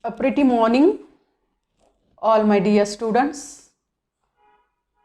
A pretty morning, all my dear students.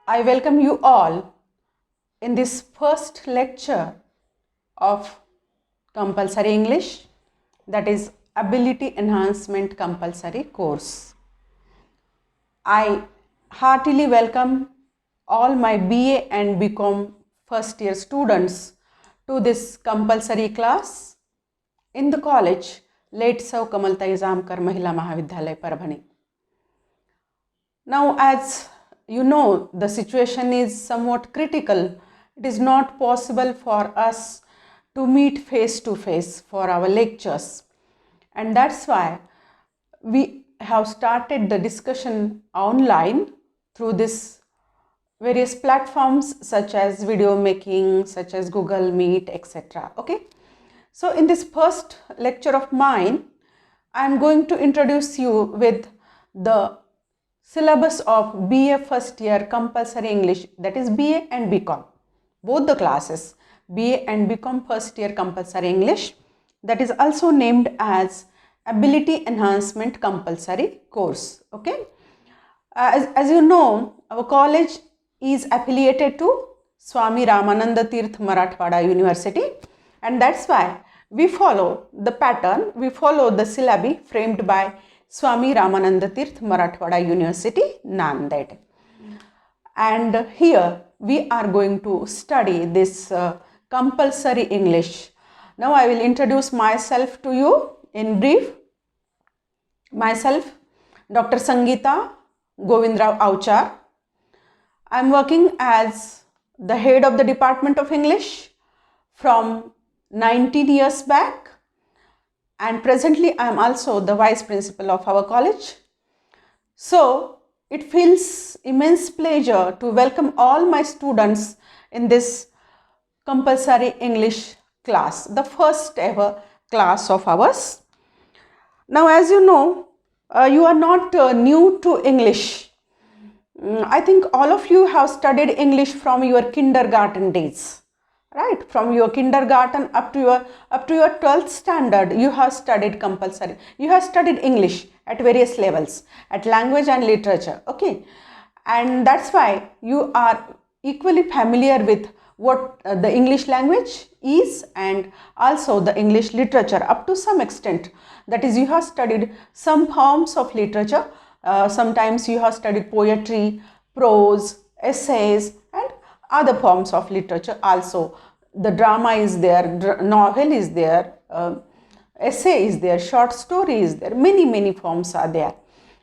I welcome you all in this first lecture of Compulsory English, that is Ability Enhancement Compulsory course. I heartily welcome all my BA and BCom first year students to this compulsory class in the college Late Sau Kamaltai Zamkar Mahila Mahavidyalay Parbhani. Now, as you know, the situation is somewhat critical. It is not possible for us to meet face to face for our lectures, and that's why we have started the discussion online through this various platforms such as video making, such as Google Meet, etc. Okay. So in this first lecture of mine, I am going to introduce you with the syllabus of BA first year compulsory English, that is BA and BCom, both the classes, BA and BCom first year compulsory English, that is also named as Ability Enhancement Compulsory course. Okay. As you know, our college is affiliated to Swami Ramananda Tirth Marathwada University, and that's why we follow the pattern, we follow the syllabi framed by Swami Ramananda Tirth Marathwada University, Nanded. And here we are going to study this compulsory English. Now I will introduce myself to you in brief. Myself, Dr. Sangeeta Govindrao Auchar. I am working as the head of the Department of English from 19 years back, and presently I am also the vice principal of our college. So it feels immense pleasure to welcome all my students in this compulsory English class, the first ever class of ours. Now, as you know, you are not new to English. I think all of you have studied English from your kindergarten days. Right, from your kindergarten up to your 12th standard, you have studied compulsory. You have studied English at various levels, at language and literature. Okay, and that's why you are equally familiar with what the English language is and also the English literature up to some extent. That is, you have studied some forms of literature. Sometimes you have studied poetry, prose, essays, and other forms of literature also. The drama is there, novel is there, essay is there, short story is there, many forms are there,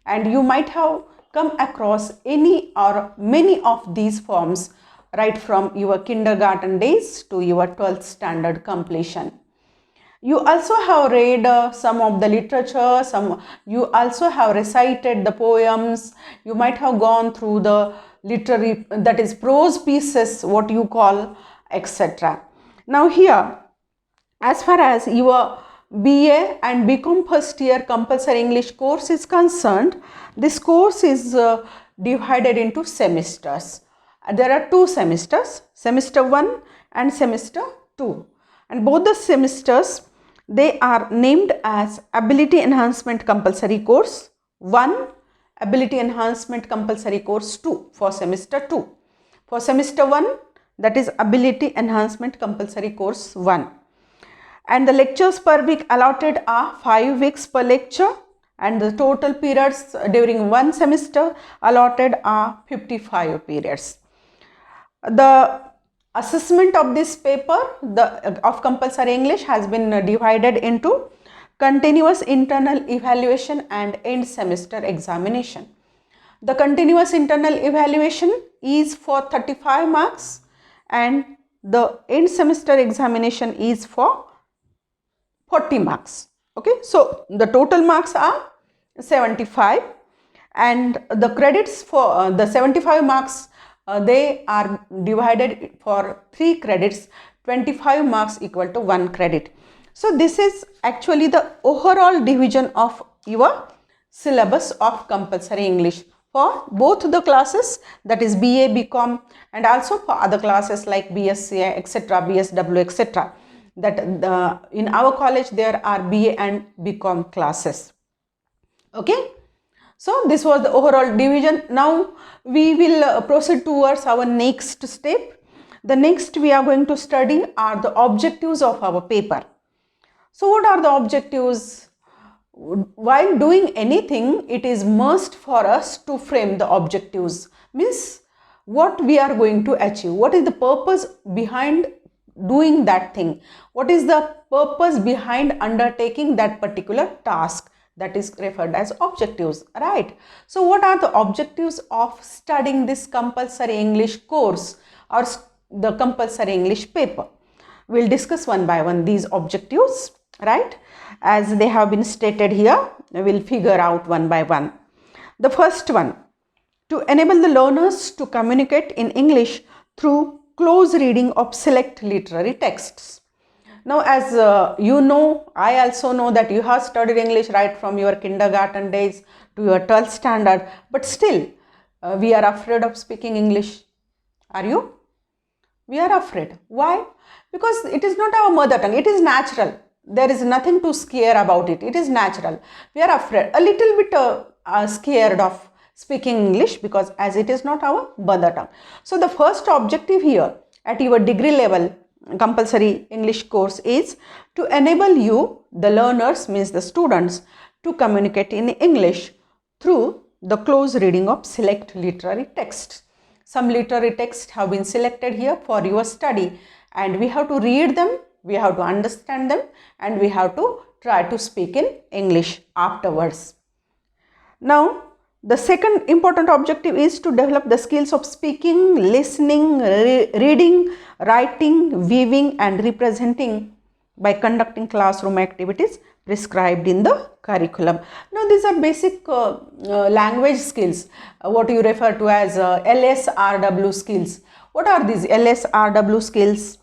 and you might have come across any or many of these forms right from your kindergarten days to your 12th standard completion. You also have read some of the literature, you also have recited the poems, you might have gone through the literary, that is prose pieces, what you call, etc. Now here, as far as your BA and BCom first year compulsory English course is concerned, this course is divided into semesters. There are two semesters, semester 1 and semester 2, and both the semesters, they are named as Ability Enhancement Compulsory Course 1, Ability Enhancement Compulsory Course 2 for semester 2. For semester 1, that is Ability Enhancement Compulsory Course 1. And the lectures per week allotted are 5 weeks per lecture, and the total periods during one semester allotted are 55 periods. The assessment of this paper of compulsory English has been divided into continuous internal evaluation and end semester examination. The continuous internal evaluation is for 35 marks and the end semester examination is for 40 marks. Okay, so the total marks are 75, and the credits for the 75 marks they are divided for 3 credits, 25 marks equal to 1 credit. So this is actually the overall division of your syllabus of compulsory English for both the classes, that is BA, BCom, and also for other classes like BSc, etc., BSW, etc. That in our college there are BA and BCom classes. Okay. So this was the overall division. Now we will proceed towards our next step. The next we are going to study are the objectives of our paper. So what are the objectives? While doing anything, it is must for us to frame the objectives. Means what we are going to achieve. What is the purpose behind doing that thing? What is the purpose behind undertaking that particular task? That is referred as objectives, right? So what are the objectives of studying this compulsory English course or the compulsory English paper? We'll discuss one by one these objectives, right? As they have been stated here, we'll figure out one by one. The first one, to enable the learners to communicate in English through close reading of select literary texts. Now, as you know, I also know that you have studied English right from your kindergarten days to your 12th standard, but still we are afraid of speaking English. Are you? We are afraid. Why? Because it is not our mother tongue. It is natural. There is nothing to scare about it. It is natural. We are afraid, a little bit scared of speaking English because as it is not our mother tongue. So the first objective here at your degree level compulsory English course is to enable you, the learners, means the students, to communicate in English through the close reading of select literary texts. Some literary texts have been selected here for your study and we have to read them, we have to understand them, and we have to try to speak in English afterwards. Now, the second important objective is to develop the skills of speaking, listening, reading, writing, viewing and representing by conducting classroom activities prescribed in the curriculum. Now these are basic language skills, what you refer to as LSRW skills. What are these LSRW skills?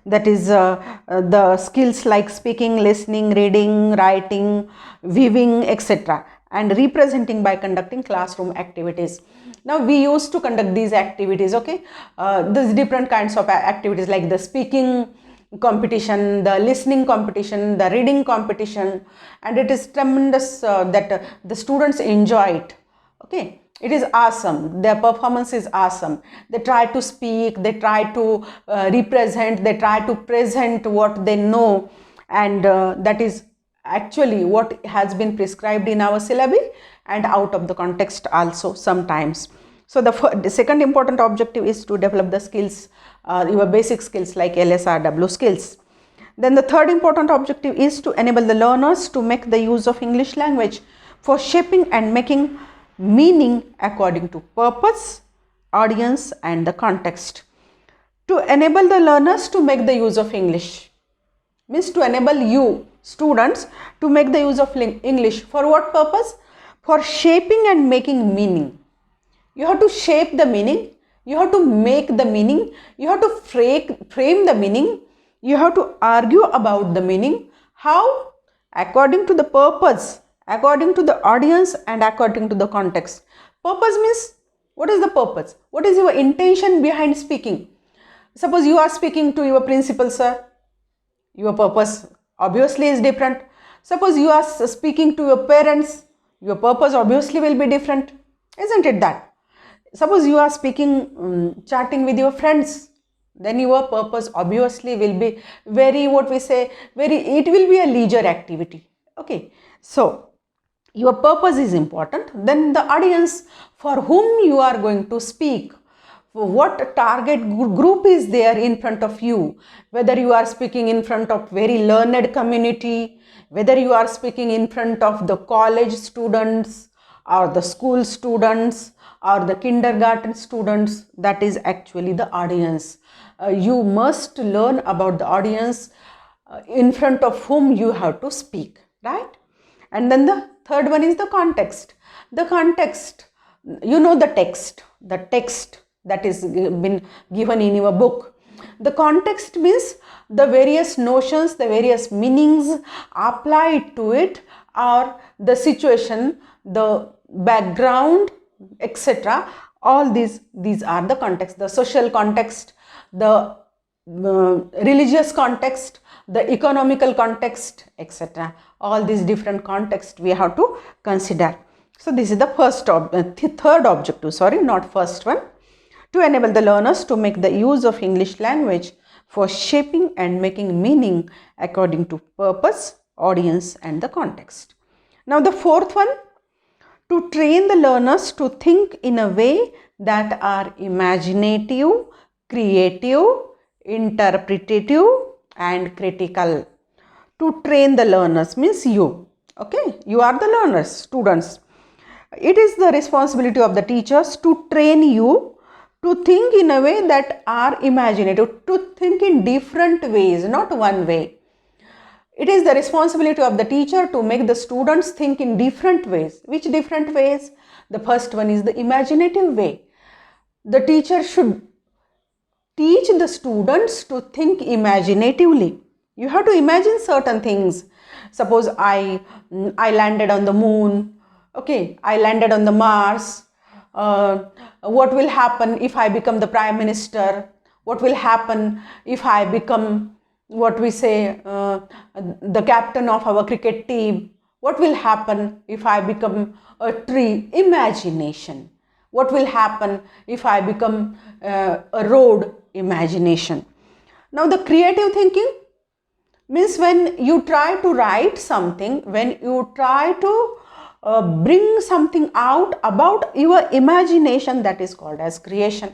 That is the skills like speaking, listening, reading, writing, viewing, etc. and representing by conducting classroom activities. Now we used to conduct these activities, okay? There's different kinds of activities like the speaking competition, the listening competition, the reading competition, and it is tremendous that the students enjoy it, okay? It is awesome. Their performance is awesome. They try to speak, they try to represent, they try to present what they know, and that is actually what has been prescribed in our syllabi and out of the context also sometimes. So the second important objective is to develop the skills, your basic skills like LSRW skills. Then the third important objective is to enable the learners to make the use of English language for shaping and making meaning according to purpose, audience and the context. To enable the learners to make the use of English means to enable you students to make the use of English for what purpose? For shaping and making meaning. You have to shape the meaning, you have to make the meaning, you have to frame the meaning, you have to argue about the meaning. How? According to the purpose, according to the audience and according to the context. Purpose means, what is the purpose? What is your intention behind speaking? Suppose you are speaking to your principal, sir. Your purpose obviously is different. Suppose you are speaking to your parents. Your purpose obviously will be different. Isn't it that? Suppose you are speaking, chatting with your friends. Then your purpose obviously will be very, what we say, it will be a leisure activity. Okay. So, your purpose is important. Then the audience for whom you are going to speak, what target group is there in front of you, whether you are speaking in front of very learned community, whether you are speaking in front of the college students or the school students or the kindergarten students, that is actually the audience. You must learn about the audience in front of whom you have to speak, right? And then the third one is the context. The context, you know, the text that is been given in your book. The context means the various notions, the various meanings applied to it, or the situation, the background, etc. All these are the context. The social context, the religious context, the economical context, etc. All these different contexts we have to consider. So this is the third objective, not first one. To enable the learners to make the use of English language for shaping and making meaning according to purpose, audience and the context. Now the fourth one, to train the learners to think in a way that are imaginative, creative, interpretative and critical. To train the learners means you, okay, you are the learners, students. It is the responsibility of the teachers to train you to think in a way that are imaginative, to think in different ways, not one way. It is the responsibility of the teacher to make the students think in different ways. Which different ways? The first one is the imaginative way. The teacher should teach the students to think imaginatively. You have to imagine certain things. Suppose I landed on the moon. Okay, I landed on the Mars. What will happen if I become the Prime Minister? What will happen if I become, the captain of our cricket team? What will happen if I become a tree? Imagination. What will happen if I become a road? Imagination. Now the creative thinking means when you try to write something, when you try to bring something out about your imagination, that is called as creation.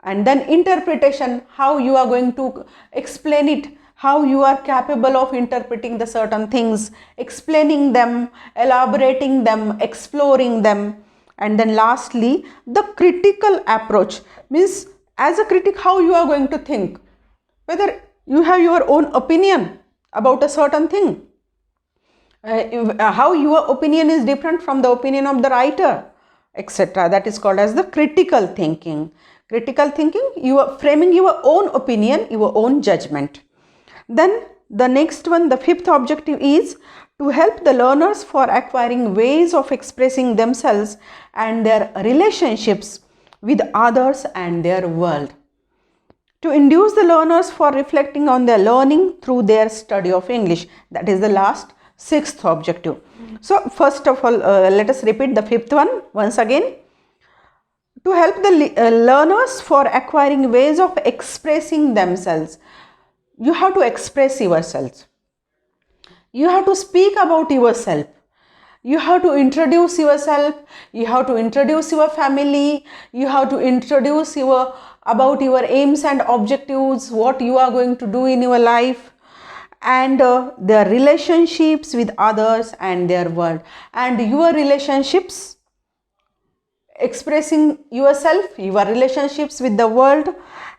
And then interpretation, how you are going to explain it, how you are capable of interpreting the certain things, explaining them, elaborating them, exploring them. And then lastly, the critical approach means as a critic, how you are going to think, whether you have your own opinion about a certain thing, how your opinion is different from the opinion of the writer, etc. That is called as the critical thinking. Critical thinking, you are framing your own opinion, your own judgment. Then the next one, the fifth objective is to help the learners for acquiring ways of expressing themselves and their relationships with others and their world. To induce the learners for reflecting on their learning through their study of English. That is the sixth objective. So first of all, let us repeat the fifth one once again. To help the learners for acquiring ways of expressing themselves. You have to express yourselves. You have to speak about yourself. You have to introduce yourself. You have to introduce your family. You have to introduce about your aims and objectives, what you are going to do in your life, and their relationships with others and their world. And your relationships, expressing yourself, your relationships with the world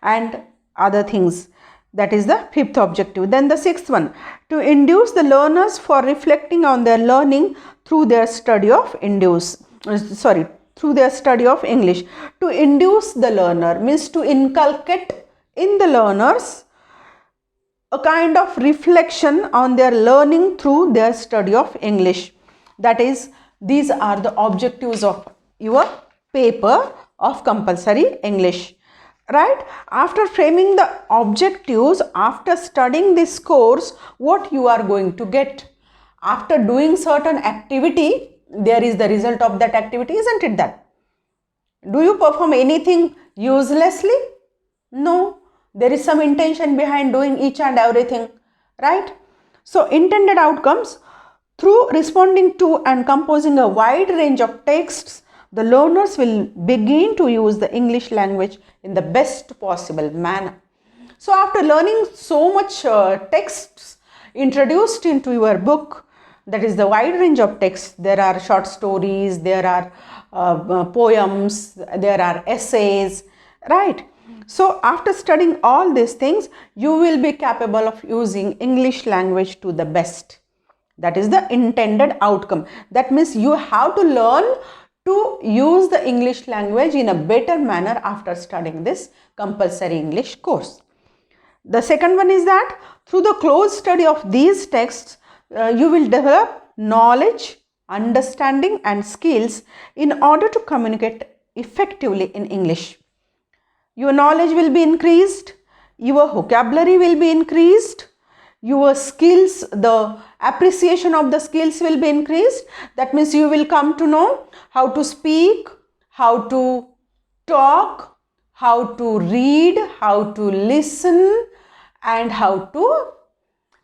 and other things. That is the fifth objective. Then the sixth one, to induce the learners for reflecting on their learning through their study of English. To induce the learner means to inculcate in the learners a kind of reflection on their learning through their study of English. That is, these are the objectives of your paper of compulsory English. Right? After framing the objectives, after studying this course, what you are going to get? After doing certain activity, there is the result of that activity, isn't it that? Do you perform anything uselessly? No. There is some intention behind doing each and everything, right? So, intended outcomes, through responding to and composing a wide range of texts, the learners will begin to use the English language in the best possible manner. So after learning so much texts introduced into your book, that is the wide range of texts, there are short stories, there are poems, there are essays, right? So after studying all these things, you will be capable of using English language to the best. That is the intended outcome. That means you have to learn to use the English language in a better manner after studying this compulsory English course. The second one is that through the close study of these texts, you will develop knowledge, understanding and skills in order to communicate effectively in English. Your knowledge will be increased, your vocabulary will be increased, your skills, the appreciation of the skills will be increased. That means you will come to know how to speak, how to talk, how to read, how to listen, and how to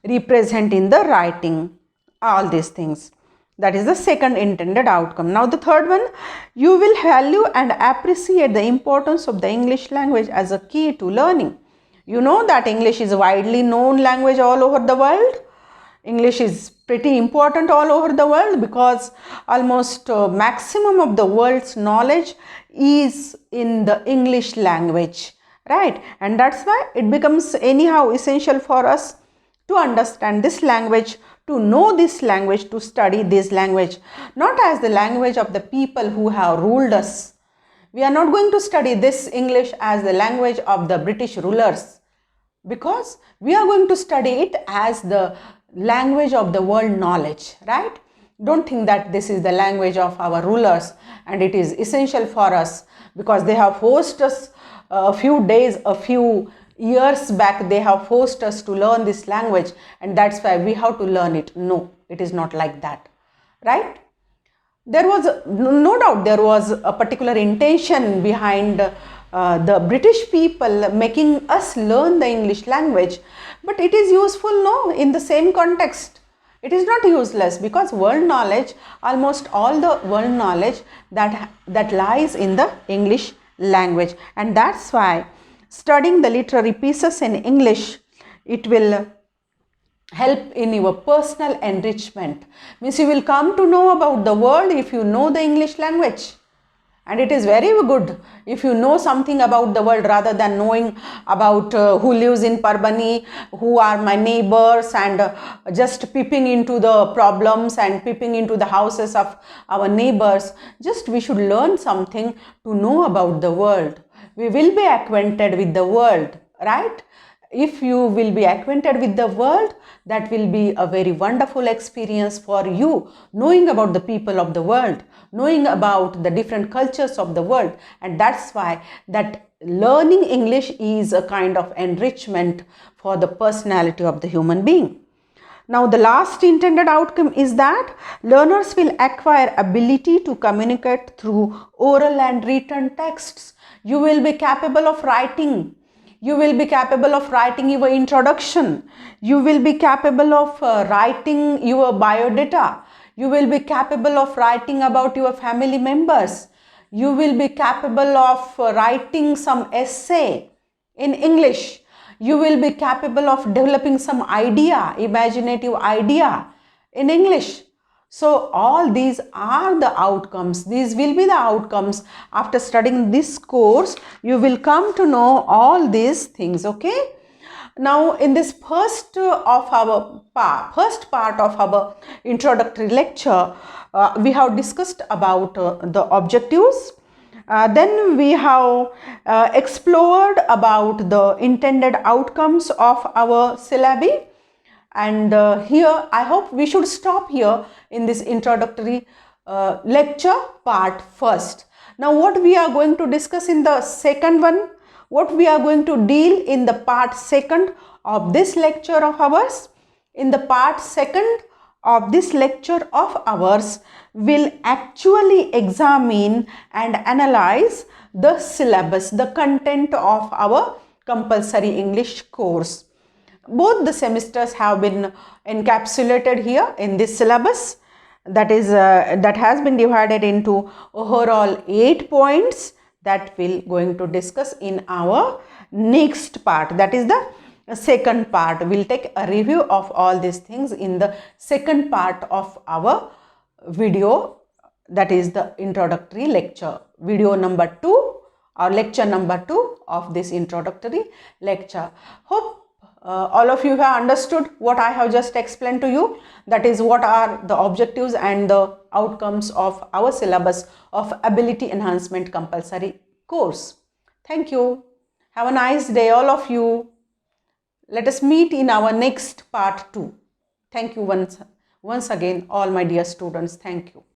represent in the writing, all these things. That is the second intended outcome. Now the third one, you will value and appreciate the importance of the English language as a key to learning. You know that English is a widely known language all over the world. English is pretty important all over the world because almost maximum of the world's knowledge is in the English language, right? And that's why it becomes anyhow essential for us to understand this language, to know this language, to study this language, not as the language of the people who have ruled us. We are not going to study this English as the language of the British rulers, because we are going to study it as the language of the world knowledge, right? Don't think that this is the language of our rulers and it is essential for us because they have forced us a few years back, they have forced us to learn this language and that's why we have to learn it. No, it is not like that, right? There was no doubt there was a particular intention behind the British people making us learn the English language, but it is useful, no, in the same context. It is not useless because world knowledge, almost all the world knowledge that lies in the English language, and that's why studying the literary pieces in English, it will help in your personal enrichment. Means you will come to know about the world if you know the English language. And it is very good if you know something about the world rather than knowing about who lives in Parbani, who are my neighbors, and just peeping into the problems and peeping into the houses of our neighbors. Just we should learn something to know about the world. We will be acquainted with the world, right? If you will be acquainted with the world, that will be a very wonderful experience for you, knowing about the people of the world, knowing about the different cultures of the world. And that's why that learning English is a kind of enrichment for the personality of the human being. Now the last intended outcome is that learners will acquire ability to communicate through oral and written texts. You will be capable of writing. You will be capable of writing your introduction. You will be capable of writing your biodata. You will be capable of writing about your family members. You will be capable of writing some essay in English. You will be capable of developing some idea, imaginative idea in English. So all these are the outcomes. These will be the outcomes. After studying this course, you will come to know all these things, okay? Now in this first part of our introductory lecture, we have discussed about the objectives. Then we have explored about the intended outcomes of our syllabi. And here I hope we should stop here in this introductory lecture part first. Now what we are going to discuss in the second one, what we are going to deal in the part second of this lecture of ours. In the part second of this lecture of ours, will actually examine and analyze the syllabus, the content of our compulsory English course. Both the semesters have been encapsulated here in this syllabus, that has been divided into overall 8 points that we'll going to discuss in our next part. That is the second part. We'll take a review of all these things in the second part of our video, that is the introductory lecture, video number 2 or lecture number 2 of this introductory lecture. Hope all of you have understood what I have just explained to you. That is what are the objectives and the outcomes of our syllabus of ability enhancement compulsory course. Thank you. Have a nice day all of you. Let us meet in our next part 2. Thank you once again all my dear students. Thank you.